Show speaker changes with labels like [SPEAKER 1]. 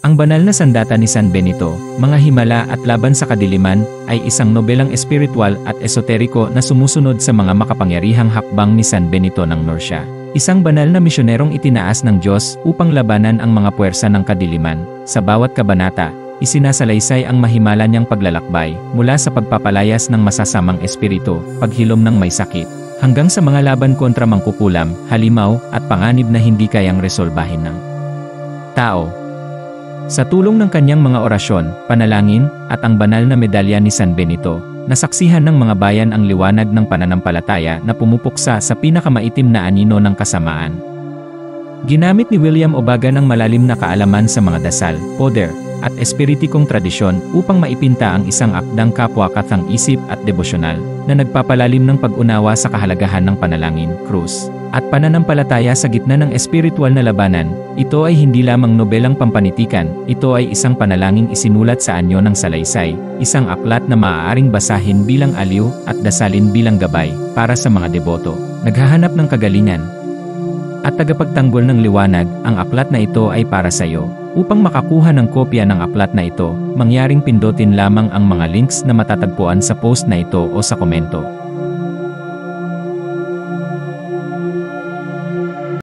[SPEAKER 1] Ang Banal na Sandata ni San Benito, Mga Himala at Laban sa Kadiliman, ay isang nobelang espiritual at esoteriko na sumusunod sa mga makapangyarihang hakbang ni San Benito ng Nursia. Isang banal na misyonerong itinaas ng Diyos upang labanan ang mga puwersa ng kadiliman. Sa bawat kabanata, isinasalaysay ang mahimala niyang paglalakbay, mula sa pagpapalayas ng masasamang espiritu, paghilom ng may sakit, hanggang sa mga laban kontra mangkukulam, halimaw, at panganib na hindi kayang resolbahin ng tao. Sa tulong ng kanyang mga orasyon, panalangin, at ang banal na medalya ni San Benito, nasaksihan ng mga bayan ang liwanag ng pananampalataya na pumupuksa sa pinakamaitim na anino ng kasamaan. Ginamit ni William Obagan ang malalim na kaalaman sa mga dasal, poder, at espiritikong tradisyon upang maipinta ang isang akdang kapwa-kathang isip at debosyonal na nagpapalalim ng pag-unawa sa kahalagahan ng panalangin, krus, at pananampalataya sa gitna ng espiritual na labanan. Ito ay hindi lamang nobelang pampanitikan, ito ay isang panalangin isinulat sa anyo ng salaysay, isang aklat na maaaring basahin bilang aliw at dasalin bilang gabay para sa mga deboto, naghahanap ng kagalingan at tagapagtanggol ng liwanag. Ang aklat na ito ay para sa iyo. Upang makakuha ng kopya ng aklat na ito, mangyaring pindutin lamang ang mga links na matatagpuan sa post na ito o sa komento.